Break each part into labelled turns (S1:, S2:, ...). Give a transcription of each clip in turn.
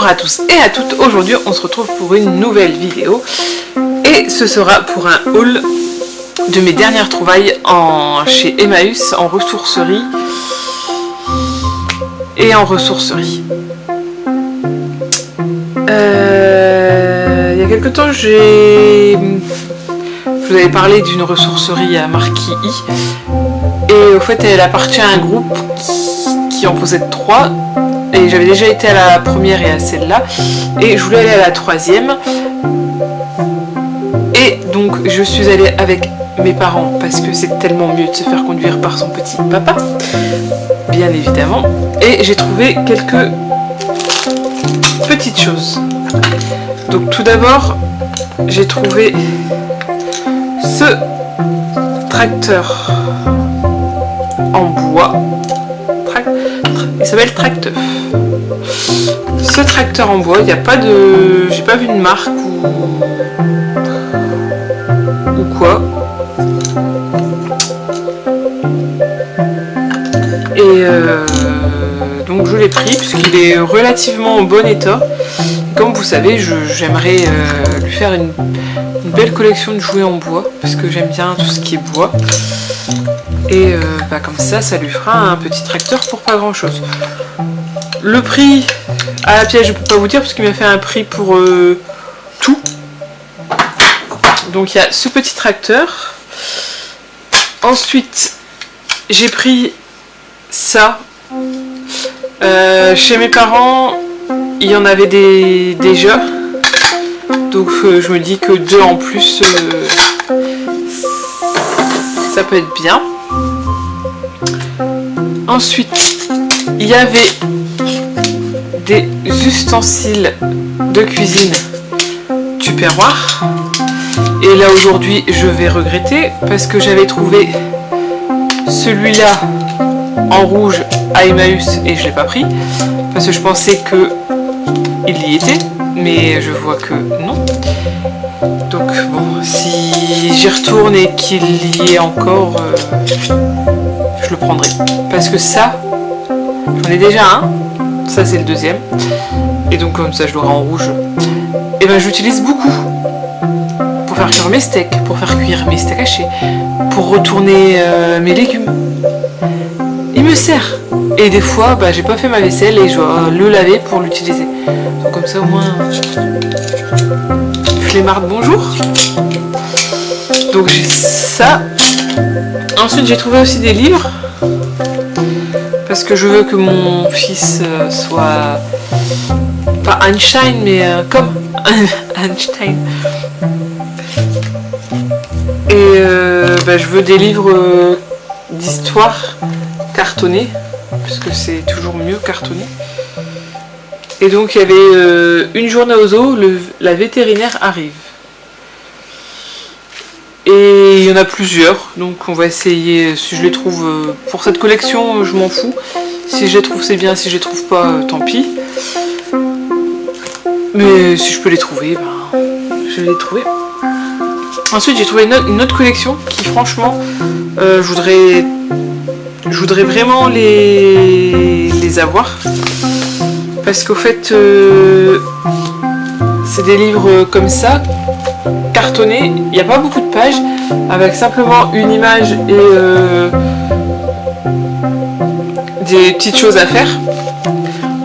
S1: Bonjour à tous et à toutes, aujourd'hui on se retrouve pour une nouvelle vidéo et ce sera pour un haul de mes dernières trouvailles chez Emmaüs en ressourcerie et en ressourcerie. Il y a quelque temps je vous avais parlé d'une ressourcerie à Marquis et au fait elle appartient à un groupe qui en possède 3. Et j'avais déjà été à la première et à celle-là. Et je voulais aller à la troisième. Et donc je suis allée avec mes parents parce que c'est tellement mieux de se faire conduire par son petit papa. Bien évidemment. Et j'ai trouvé quelques petites choses. Donc tout d'abord, j'ai trouvé ce tracteur en bois. Il s'appelle Tracteuf. Ce tracteur en bois, il n'y a pas de... J'ai pas vu de marque ou quoi. Et donc je l'ai pris puisqu'il est relativement en bon état. Comme vous savez, j'aimerais lui faire une belle collection de jouets en bois parce que j'aime bien tout ce qui est bois. Et comme ça lui fera un petit tracteur pour pas grand chose. Le prix à la pièce je peux pas vous dire parce qu'il m'a fait un prix pour tout. Donc il y a ce petit tracteur. Ensuite j'ai pris ça. Chez mes parents il y en avait déjà. Donc je me dis que 2 en plus ça peut être bien. Ensuite, il y avait des ustensiles de cuisine Tupperware. Et là aujourd'hui, je vais regretter parce que j'avais trouvé celui-là en rouge à Emmaüs et je ne l'ai pas pris. Parce que je pensais qu'il y était, mais je vois que non. Donc bon, si j'y retourne et qu'il y est encore... je le prendrai parce que ça j'en ai déjà un, ça c'est le deuxième et donc comme ça je l'aurai en rouge et j'utilise beaucoup pour faire cuire mes steaks, pour faire cuire mes steaks hachés, pour retourner mes légumes. Il me sert et des fois j'ai pas fait ma vaisselle et je dois le laver pour l'utiliser, donc comme ça au moins flemmarde bonjour. Donc j'ai ça. Ensuite j'ai trouvé aussi des livres parce que je veux que mon fils soit pas Einstein mais comme Einstein. Et je veux des livres d'histoire cartonnés parce que c'est toujours mieux cartonné. Et donc il y avait une journée au zoo, la vétérinaire arrive. Et il y en a plusieurs, donc on va essayer, si je les trouve, pour cette collection je m'en fous, si je les trouve c'est bien, si je les trouve pas tant pis, mais si je peux les trouver, je vais les trouver. Ensuite j'ai trouvé une autre collection qui franchement, je voudrais vraiment les avoir, parce qu'au fait c'est des livres comme ça, cartonné, il n'y a pas beaucoup de pages, avec simplement une image et des petites choses à faire.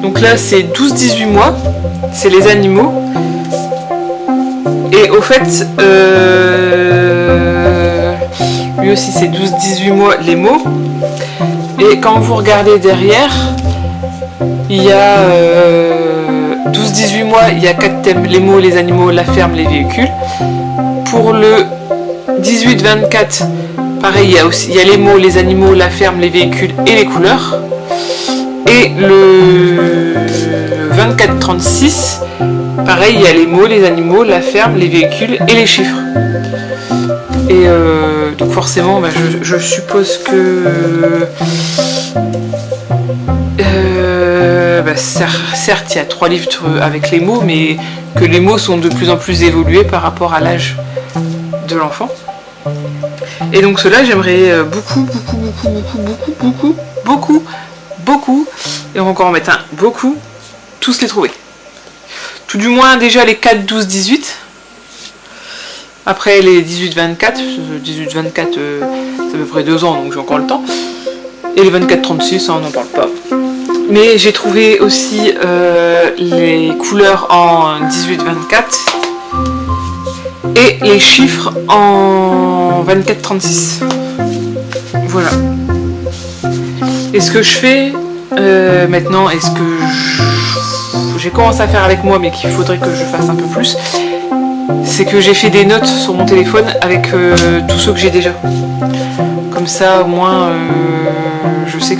S1: Donc là c'est 12-18 mois, c'est les animaux. Et au fait, lui aussi c'est 12-18 mois les mots. Et quand vous regardez derrière, il y a 12-18 mois, il y a 4 thèmes, les mots, les animaux, la ferme, les véhicules. Pour le 18-24, pareil, il y a les mots, les animaux, la ferme, les véhicules et les couleurs. Et le 24-36, pareil, il y a les mots, les animaux, la ferme, les véhicules et les chiffres. Et donc forcément, je suppose que... certes, il y a 3 livres avec les mots, mais que les mots sont de plus en plus évolués par rapport à l'âge de l'enfant. Et donc cela j'aimerais beaucoup, et on va encore en mettre un, beaucoup, tous les trouver. tout du moins déjà les 4, 12, 18. Après les 18, 24, 18, 24, c'est à peu près 2 ans, donc j'ai encore le temps. Et les 24, 36, on n'en parle pas. Mais j'ai trouvé aussi les couleurs en 18, 24 et les chiffres en 24, 36. Voilà. Et ce que je fais maintenant, et ce que j'ai commencé à faire avec moi, mais qu'il faudrait que je fasse un peu plus, c'est que j'ai fait des notes sur mon téléphone avec tous ceux que j'ai déjà. Comme ça, au moins, je sais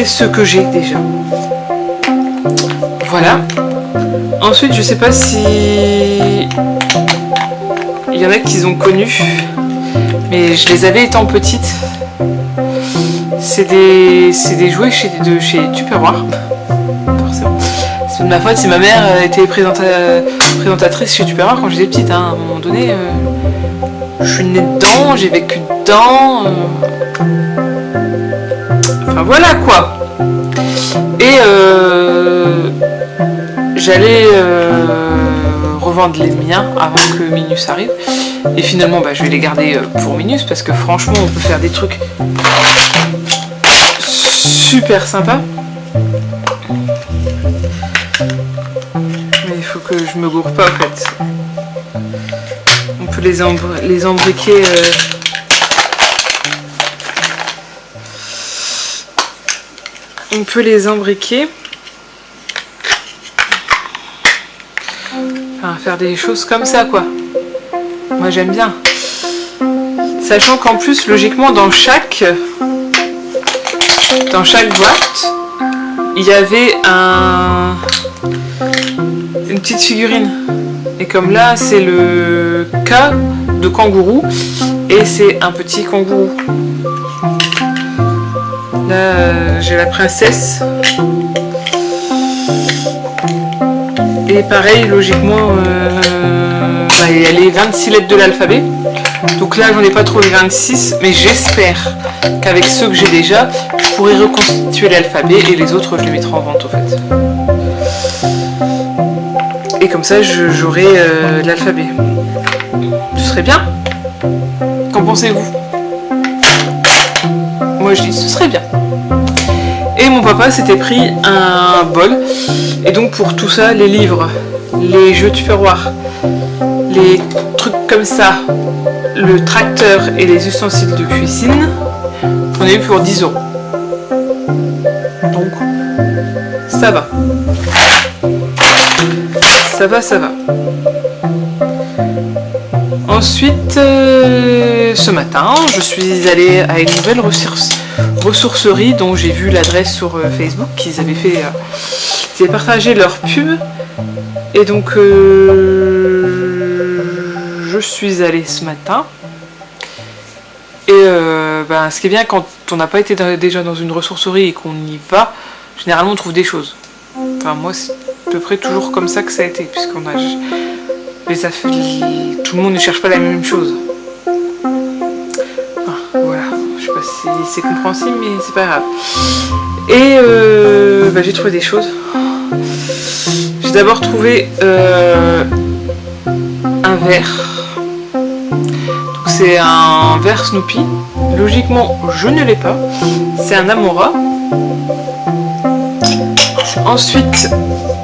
S1: ce que j'ai déjà. Voilà. Ensuite, je sais pas si il y en a qui ont connu, mais je les avais étant petite. C'est des jouets chez Tupperware. Forcément. C'est de ma faute si ma mère était présentatrice chez Tupperware quand j'étais petite. Hein. À un moment donné, je suis née dedans, j'ai vécu dedans. Enfin voilà quoi. Et j'allais revendre les miens avant que Minus arrive. Et finalement, je vais les garder pour Minus parce que franchement, on peut faire des trucs super sympas. Mais il faut que je me gourre pas en fait. On peut les embriquer. On peut les embriquer. Enfin, faire des choses comme ça quoi. Moi j'aime bien. Sachant qu'en plus, logiquement, dans chaque boîte, il y avait une petite figurine. Et comme là, c'est le cas de kangourou. Et c'est un petit kangourou. Là, j'ai la princesse. Et pareil, logiquement, il y a les 26 lettres de l'alphabet. Donc là, j'en ai pas trouvé 26, mais j'espère qu'avec ceux que j'ai déjà, je pourrai reconstituer l'alphabet et les autres, je les mettrai en vente, au fait. Et comme ça, j'aurai l'alphabet. Ce serait bien. Qu'en pensez-vous? Moi, je dis, ce serait bien. Et mon papa s'était pris un bol. Et donc, pour tout ça, les livres, les jeux Tupperware, les trucs comme ça, le tracteur et les ustensiles de cuisine, on a eu pour 10 €. Donc, ça va. Ça va. Ensuite, ce matin, je suis allée à une nouvelle ressourcerie dont j'ai vu l'adresse sur Facebook, qu'ils avaient fait, ils avaient partagé leur pub. Et donc, je suis allée ce matin. Et ce qui est bien quand on n'a pas été déjà dans une ressourcerie et qu'on y va, généralement on trouve des choses. Enfin moi c'est à peu près toujours comme ça que ça a été, puisqu'on a tout le monde ne cherche pas la même chose. Voilà, je sais pas si c'est compréhensible mais c'est pas grave. Et j'ai trouvé des choses. J'ai d'abord trouvé un verre. C'est un verre Snoopy. Logiquement, je ne l'ai pas. C'est un Amora. Ensuite,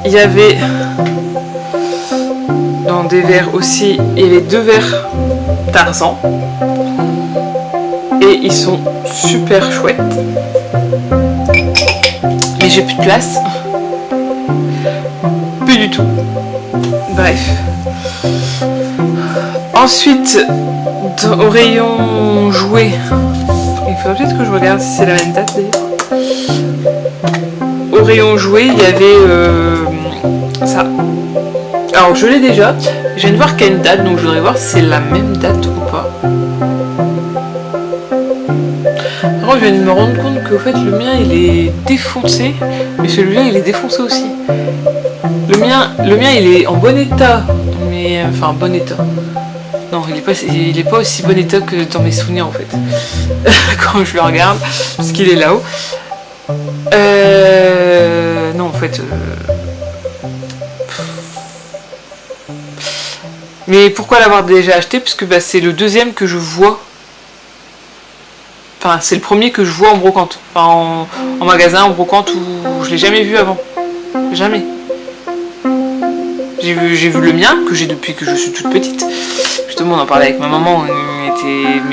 S1: il y avait dans des verres aussi, il y avait 2 verres Tarzan. Et ils sont super chouettes. Mais j'ai plus de place. Plus du tout. Bref. Ensuite, au rayon jouets, il faudrait peut-être que je regarde si c'est la même date d'ailleurs. Au rayon jouets, il y avait ça. Alors je l'ai déjà, je viens de voir qu'il y a une date, donc je voudrais voir si c'est la même date ou pas. Alors je viens de me rendre compte qu'au fait le mien il est défoncé, mais celui-là il est défoncé aussi. Le mien il est en bon état, mais enfin bon état. Non, il est pas aussi bon état que dans mes souvenirs en fait. Quand je le regarde, parce qu'il est là-haut. Non, en fait, Mais pourquoi l'avoir déjà acheté? Parce que bah, c'est le deuxième que je vois. Enfin, c'est le premier que je vois en brocante. Enfin, en magasin, en brocante, où je l'ai jamais vu avant. Jamais. J'ai vu le mien, que j'ai depuis que je suis toute petite. Justement, on en parlait avec ma maman. Mais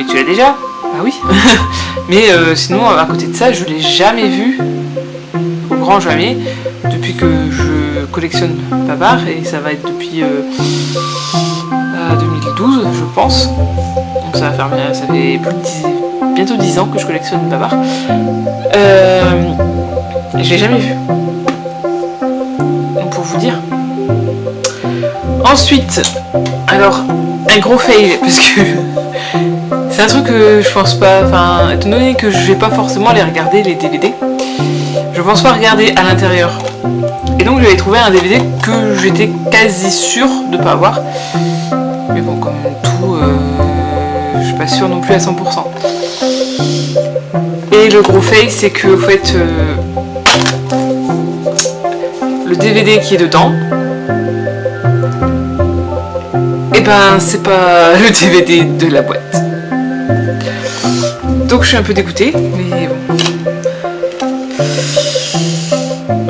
S1: tu l'as déjà? Bah oui. Mais sinon, à côté de ça, je l'ai jamais vu. Au grand jamais. Depuis que je collectionne Babar. Et ça va être depuis 2012, je pense. Donc ça fait bientôt 10 ans que je collectionne Babar. Je l'ai jamais vu. Donc pour vous dire. Ensuite, alors, un gros fail, parce que c'est un truc que je pense pas, enfin, étant donné que je vais pas forcément aller regarder les DVD, je pense pas regarder à l'intérieur. Et donc j'avais trouvé un DVD que j'étais quasi sûre de pas avoir. Mais bon, comme tout, je suis pas sûre non plus à 100%. Et le gros fail, c'est que, en fait, le DVD qui est dedans, et ben c'est pas le DVD de la boîte. Donc je suis un peu dégoûtée, mais bon.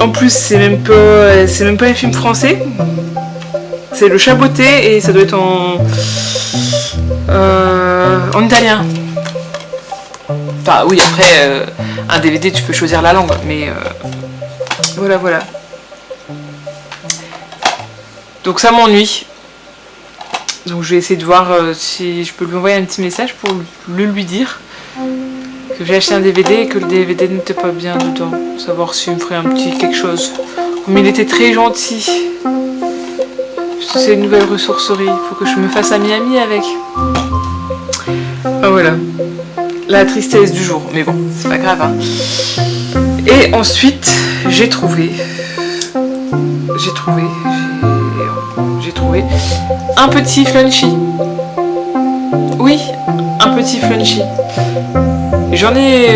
S1: En plus c'est même pas un film français. C'est Le Chaboté et ça doit être en italien. Enfin oui, après un DVD tu peux choisir la langue, mais voilà. Donc ça m'ennuie. Donc je vais essayer de voir si je peux lui envoyer un petit message pour lui dire que j'ai acheté un DVD et que le DVD n'était pas bien dedans. Savoir s'il me ferait un petit quelque chose. Comme il était très gentil. C'est une nouvelle ressourcerie. Il faut que je me fasse ami avec. Ah voilà. La tristesse du jour. Mais bon, c'est pas grave. Hein. Et ensuite, j'ai trouvé un petit Flunchy. Oui, un petit Flunchy. J'en ai...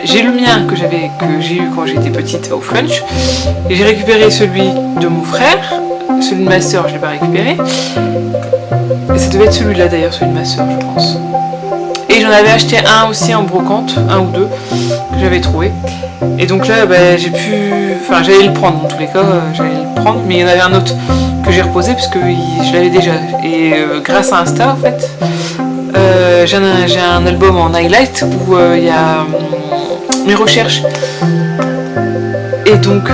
S1: j'ai le mien que j'ai eu quand j'étais petite au Flunch. Et j'ai récupéré celui de mon frère. Celui de ma soeur, je l'ai pas récupéré. Et ça devait être celui-là d'ailleurs, celui de ma soeur, je pense. Et j'en avais acheté un aussi en brocante, un ou deux, que j'avais trouvé. Et donc là, enfin, j'allais le prendre dans tous les cas, mais il y en avait un autre que j'ai reposé parce que je l'avais déjà. Et grâce à Insta, en fait, j'ai un album en highlight où il y a mes recherches. Et donc,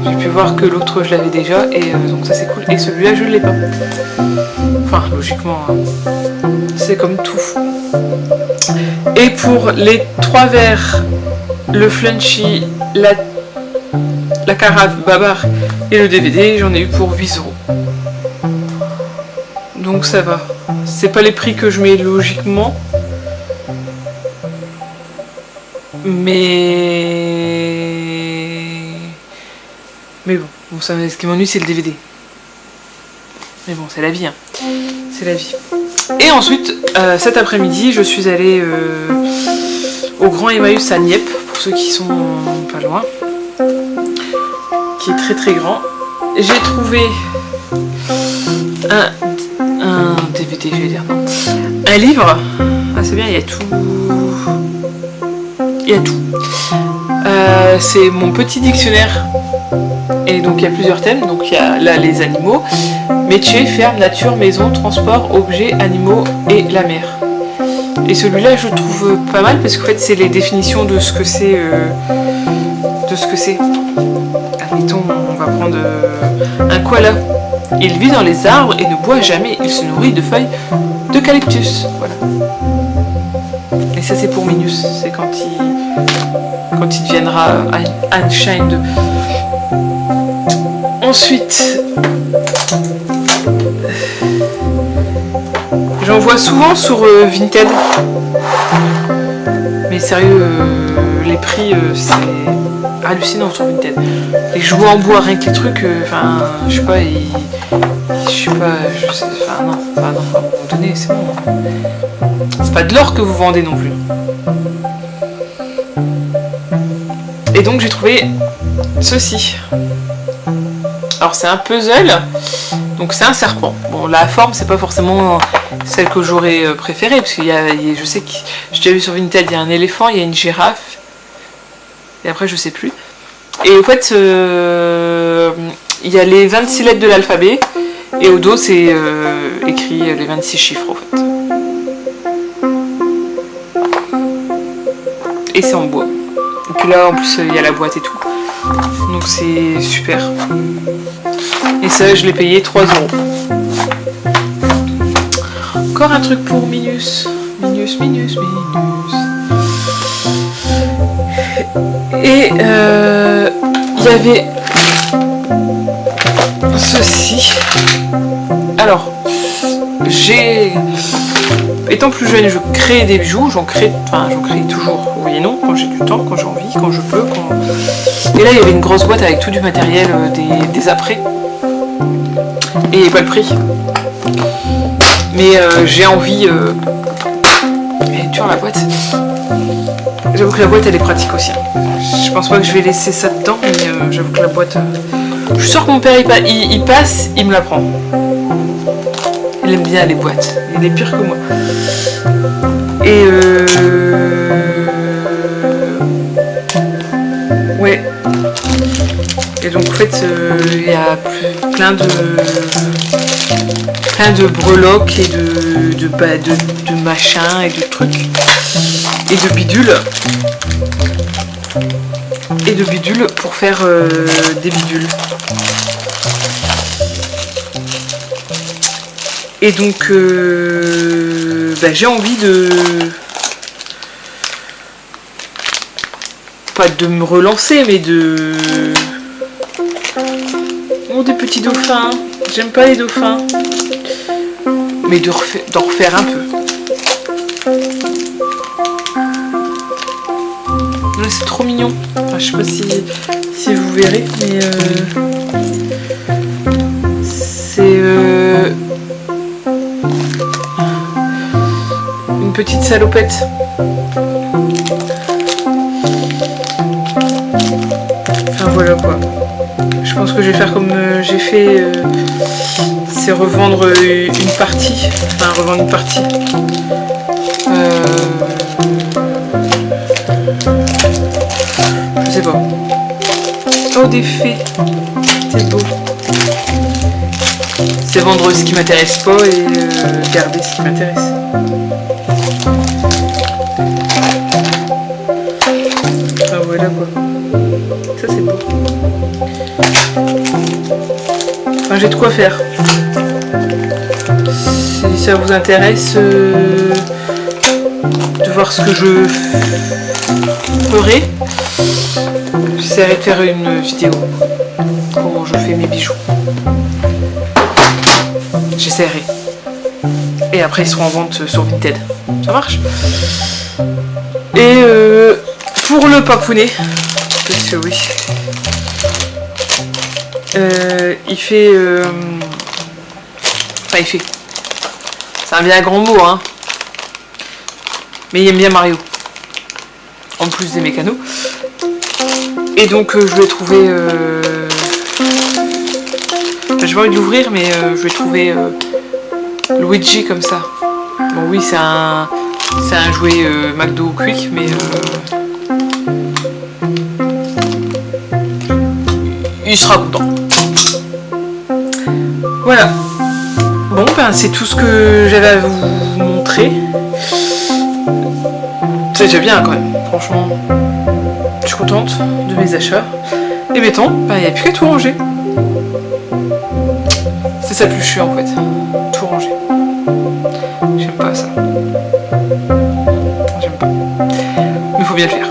S1: j'ai pu voir que l'autre, je l'avais déjà, et donc ça c'est cool. Et celui-là, je ne l'ai pas. Enfin, logiquement, hein. C'est comme tout. Et pour les 3 verres, le Flunchy, la carafe Babar et le DVD, j'en ai eu pour 8 €. Donc ça va. C'est pas les prix que je mets logiquement. Mais bon, ce qui m'ennuie c'est le DVD. Mais bon, c'est la vie, hein. C'est la vie. Et ensuite, cet après-midi, je suis allée au Grand Emmaüs à Nieppe, pour ceux qui sont pas loin, qui est très très grand. J'ai trouvé un DVD, je vais dire, non, un livre. Ah, c'est bien, il y a tout. Il y a tout. C'est mon petit dictionnaire. Et donc il y a plusieurs thèmes. Donc il y a là les animaux, métier, ferme, nature, maison, transport, objets, animaux et la mer. Et celui-là je trouve pas mal parce qu'en fait c'est les définitions de ce que c'est. Admettons, on va prendre un koala. Il vit dans les arbres et ne boit jamais. Il se nourrit de feuilles d'eucalyptus. Voilà. Et ça c'est pour Minus. C'est quand il deviendra Unchained. Ensuite, j'en vois souvent sur Vinted. Mais sérieux, les prix, c'est hallucinant sur Vinted. Les jouets en bois, rien que les trucs, je sais pas, non, à un moment donné, c'est bon. C'est pas de l'or que vous vendez non plus. Et donc j'ai trouvé ceci. Alors c'est un puzzle Donc c'est un serpent. Bon, la forme c'est pas forcément celle que j'aurais préférée, parce qu'il y a, je sais que j'ai déjà vu sur Vinted, il y a un éléphant, il y a une girafe, et après je sais plus. Et en fait, il y a les 26 lettres de l'alphabet, et au dos c'est écrit les 26 chiffres en fait. Et c'est en bois. Et puis là en plus il y a la boîte et tout. Donc c'est super. Et ça je l'ai payé 3 €. Encore un truc pour Minus. Minus. Et il y avait ceci. Alors, étant plus jeune, je crée des bijoux, j'en crée toujours, oui et non, quand j'ai du temps, quand j'ai envie, quand je peux. Et là, il y avait une grosse boîte avec tout du matériel, des apprêts, et pas le prix. Mais j'ai envie... Elle est dure la boîte. J'avoue que la boîte elle est pratique aussi. Je pense pas que je vais laisser ça dedans, mais j'avoue que la boîte... Je suis sûre que mon père il passe, il me la prend. Il aime bien les boîtes. Il est pire que moi. Et ouais. Et donc en fait il y a plein de breloques et de machins et de trucs et de bidules pour faire des bidules. Et donc j'ai envie pas de me relancer, mais des petits dauphins. J'aime pas les dauphins, mais d'en refaire un peu. Là c'est trop mignon. Enfin, je sais pas si vous verrez, mais c'est une petite salopette. Enfin voilà quoi. Je pense que je vais faire comme j'ai fait, c'est revendre une partie. Enfin revendre une partie. Je sais pas. Oh des fées. C'est beau. C'est vendre ce qui m'intéresse pas et garder ce qui m'intéresse. Ah voilà quoi. Ça c'est beau. Enfin j'ai de quoi faire. Si ça vous intéresse de voir ce que je ferai, j'essaierai de faire une vidéo. Comment je fais mes bijoux. J'essaierai. Et après ils seront en vente sur Vinted. Ça marche. Et pour le papounet, parce que oui, il fait... Enfin il fait... C'est un bien grand mot, hein. Mais il aime bien Mario. En plus des mécanos. Et donc je vais trouver... Enfin, j'ai pas envie de l'ouvrir, mais je vais trouver Luigi comme ça. Bon oui, c'est un jouet McDo Quick, mais il sera content. Voilà. Bon, ben c'est tout ce que j'avais à vous montrer. C'est déjà bien quand même, franchement. Je suis contente de mes achats. Et mettons, ben il n'y a plus qu'à tout ranger. C'est ça le plus chiant en fait. Tout ranger. J'aime pas ça. J'aime pas. Mais il faut bien le faire.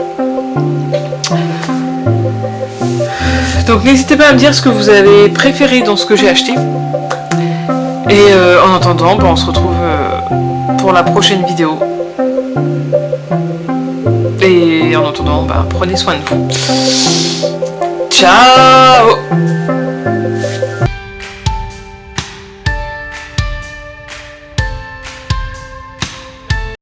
S1: Donc n'hésitez pas à me dire ce que vous avez préféré dans ce que j'ai acheté. Et en attendant, on se retrouve pour la prochaine vidéo. Et en attendant, prenez soin de vous. Ciao!